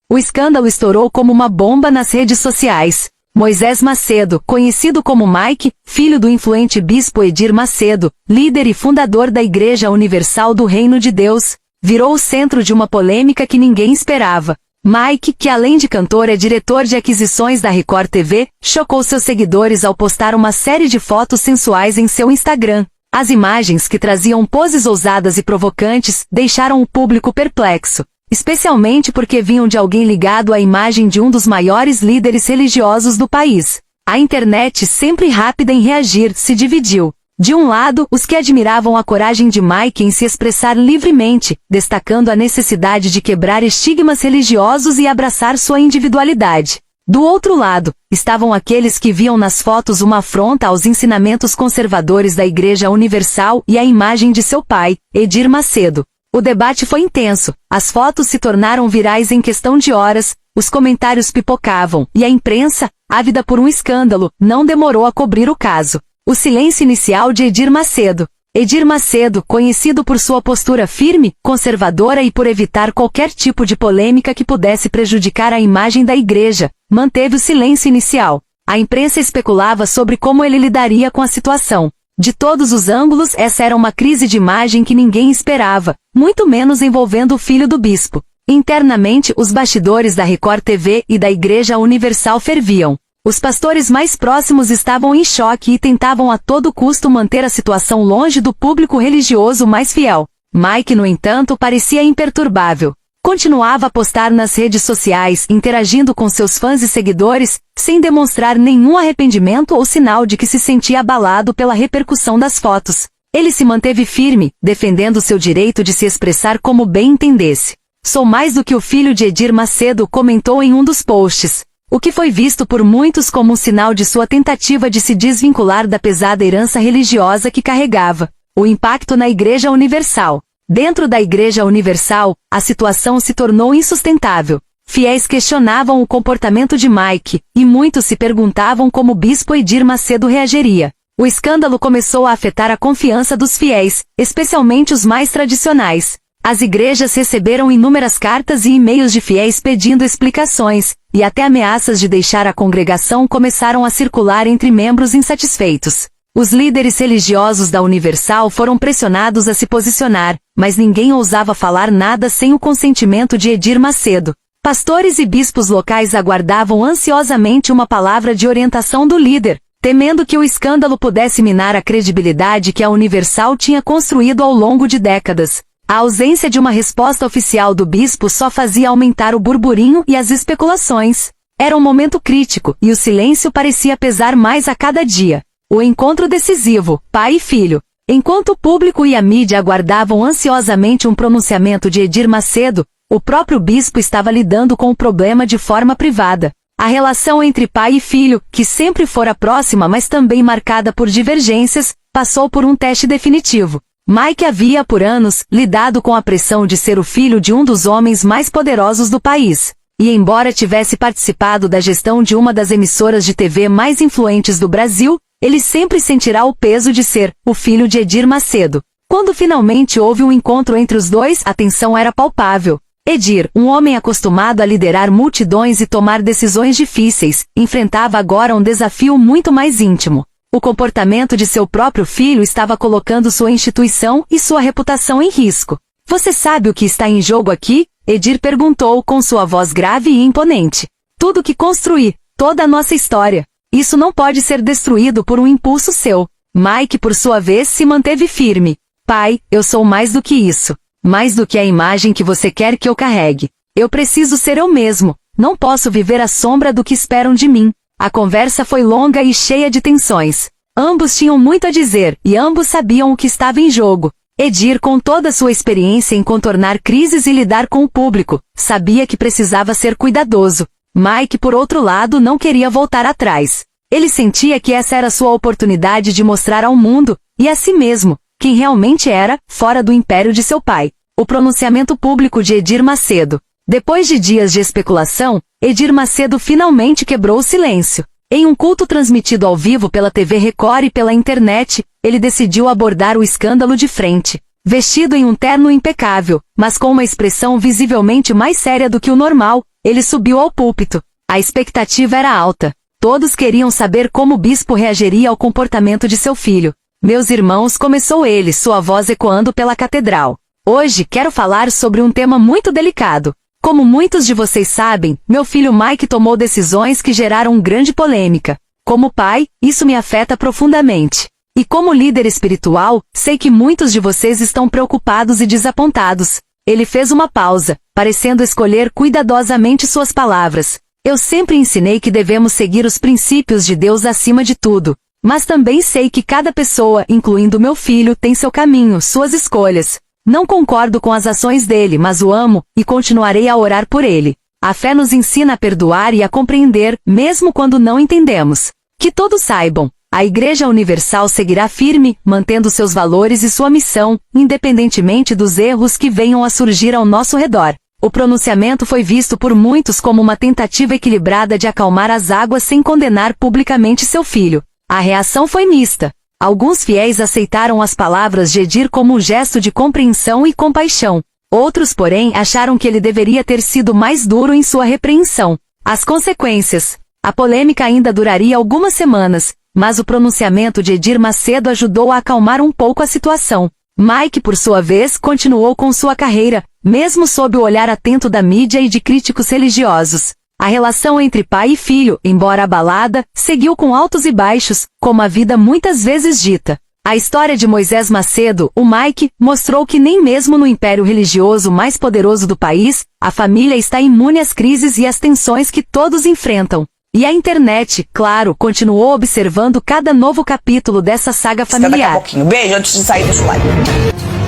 O escândalo estourou como uma bomba nas redes sociais. Moisés Macedo, conhecido como Mike, filho do influente bispo Edir Macedo, líder e fundador da Igreja Universal do Reino de Deus, virou o centro de uma polêmica que ninguém esperava. Mike, que além de cantor é diretor de aquisições da Record TV, chocou seus seguidores ao postar uma série de fotos sensuais em seu Instagram. As imagens, que traziam poses ousadas e provocantes, deixaram o público perplexo, especialmente porque vinham de alguém ligado à imagem de um dos maiores líderes religiosos do país. A internet, sempre rápida em reagir, se dividiu. De um lado, os que admiravam a coragem de Mike em se expressar livremente, destacando a necessidade de quebrar estigmas religiosos e abraçar sua individualidade. Do outro lado, estavam aqueles que viam nas fotos uma afronta aos ensinamentos conservadores da Igreja Universal e à imagem de seu pai, Edir Macedo. O debate foi intenso, as fotos se tornaram virais em questão de horas, os comentários pipocavam, e a imprensa, ávida por um escândalo, não demorou a cobrir o caso. O silêncio inicial de Edir Macedo. Edir Macedo, conhecido por sua postura firme, conservadora e por evitar qualquer tipo de polêmica que pudesse prejudicar a imagem da igreja, manteve o silêncio inicial. A imprensa especulava sobre como ele lidaria com a situação. De todos os ângulos, essa era uma crise de imagem que ninguém esperava, muito menos envolvendo o filho do bispo. Internamente, os bastidores da Record TV e da Igreja Universal ferviam. Os pastores mais próximos estavam em choque e tentavam a todo custo manter a situação longe do público religioso mais fiel. Mike, no entanto, parecia imperturbável. Continuava a postar nas redes sociais, interagindo com seus fãs e seguidores, sem demonstrar nenhum arrependimento ou sinal de que se sentia abalado pela repercussão das fotos. Ele se manteve firme, defendendo seu direito de se expressar como bem entendesse. "Sou mais do que o filho de Edir Macedo", comentou em um dos posts. O que foi visto por muitos como um sinal de sua tentativa de se desvincular da pesada herança religiosa que carregava. O impacto na Igreja Universal. Dentro da Igreja Universal, a situação se tornou insustentável. Fiéis questionavam o comportamento de Mike, e muitos se perguntavam como o bispo Edir Macedo reagiria. O escândalo começou a afetar a confiança dos fiéis, especialmente os mais tradicionais. As igrejas receberam inúmeras cartas e e-mails de fiéis pedindo explicações, e até ameaças de deixar a congregação começaram a circular entre membros insatisfeitos. Os líderes religiosos da Universal foram pressionados a se posicionar, mas ninguém ousava falar nada sem o consentimento de Edir Macedo. Pastores e bispos locais aguardavam ansiosamente uma palavra de orientação do líder, temendo que o escândalo pudesse minar a credibilidade que a Universal tinha construído ao longo de décadas. A ausência de uma resposta oficial do bispo só fazia aumentar o burburinho e as especulações. Era um momento crítico, e o silêncio parecia pesar mais a cada dia. O encontro decisivo, pai e filho. Enquanto o público e a mídia aguardavam ansiosamente um pronunciamento de Edir Macedo, o próprio bispo estava lidando com o problema de forma privada. A relação entre pai e filho, que sempre fora próxima mas também marcada por divergências, passou por um teste definitivo. Mike havia, por anos, lidado com a pressão de ser o filho de um dos homens mais poderosos do país. E embora tivesse participado da gestão de uma das emissoras de TV mais influentes do Brasil, ele sempre sentirá o peso de ser o filho de Edir Macedo. Quando finalmente houve um encontro entre os dois, a tensão era palpável. Edir, um homem acostumado a liderar multidões e tomar decisões difíceis, enfrentava agora um desafio muito mais íntimo. O comportamento de seu próprio filho estava colocando sua instituição e sua reputação em risco. "Você sabe o que está em jogo aqui?", Edir perguntou com sua voz grave e imponente. "Tudo que construí, toda a nossa história. Isso não pode ser destruído por um impulso seu." Mike, por sua vez, se manteve firme. "Pai, eu sou mais do que isso. Mais do que a imagem que você quer que eu carregue. Eu preciso ser eu mesmo. Não posso viver à sombra do que esperam de mim." A conversa foi longa e cheia de tensões. Ambos tinham muito a dizer, e ambos sabiam o que estava em jogo. Edir, com toda a sua experiência em contornar crises e lidar com o público, sabia que precisava ser cuidadoso. Mike, por outro lado, não queria voltar atrás. Ele sentia que essa era sua oportunidade de mostrar ao mundo, e a si mesmo, quem realmente era, fora do império de seu pai. O pronunciamento público de Edir Macedo. Depois de dias de especulação, Edir Macedo finalmente quebrou o silêncio. Em um culto transmitido ao vivo pela TV Record e pela internet, ele decidiu abordar o escândalo de frente. Vestido em um terno impecável, mas com uma expressão visivelmente mais séria do que o normal, Ele subiu ao púlpito. A expectativa era alta. Todos queriam saber como o bispo reagiria ao comportamento de seu filho. Meus irmãos, começou ele, sua voz ecoando pela catedral. Hoje quero falar sobre um tema muito delicado. Como muitos de vocês sabem, meu filho Mike tomou decisões que geraram grande polêmica. Como pai, isso me afeta profundamente. E como líder espiritual, sei que muitos de vocês estão preocupados e desapontados. Ele fez uma pausa, parecendo escolher cuidadosamente suas palavras. Eu sempre ensinei que devemos seguir os princípios de Deus acima de tudo. Mas também sei que cada pessoa, incluindo meu filho, tem seu caminho, suas escolhas. Não concordo com as ações dele, mas o amo, e continuarei a orar por ele. A fé nos ensina a perdoar e a compreender, mesmo quando não entendemos. Que todos saibam, a Igreja Universal seguirá firme, mantendo seus valores e sua missão, independentemente dos erros que venham a surgir ao nosso redor. O pronunciamento foi visto por muitos como uma tentativa equilibrada de acalmar as águas sem condenar publicamente seu filho. A reação foi mista. Alguns fiéis aceitaram as palavras de Edir como um gesto de compreensão e compaixão. Outros, porém, acharam que ele deveria ter sido mais duro em sua repreensão. As consequências. A polêmica ainda duraria algumas semanas, mas o pronunciamento de Edir Macedo ajudou a acalmar um pouco a situação. Mike, por sua vez, continuou com sua carreira, mesmo sob o olhar atento da mídia e de críticos religiosos. A relação entre pai e filho, embora abalada, seguiu com altos e baixos, como a vida muitas vezes dita. A história de Moisés Macedo, o Mike, mostrou que nem mesmo no império religioso mais poderoso do país, a família está imune às crises e às tensões que todos enfrentam. E a internet, claro, continuou observando cada novo capítulo dessa saga familiar. Até daqui a pouquinho. Beijo, antes de sair, deixa o like.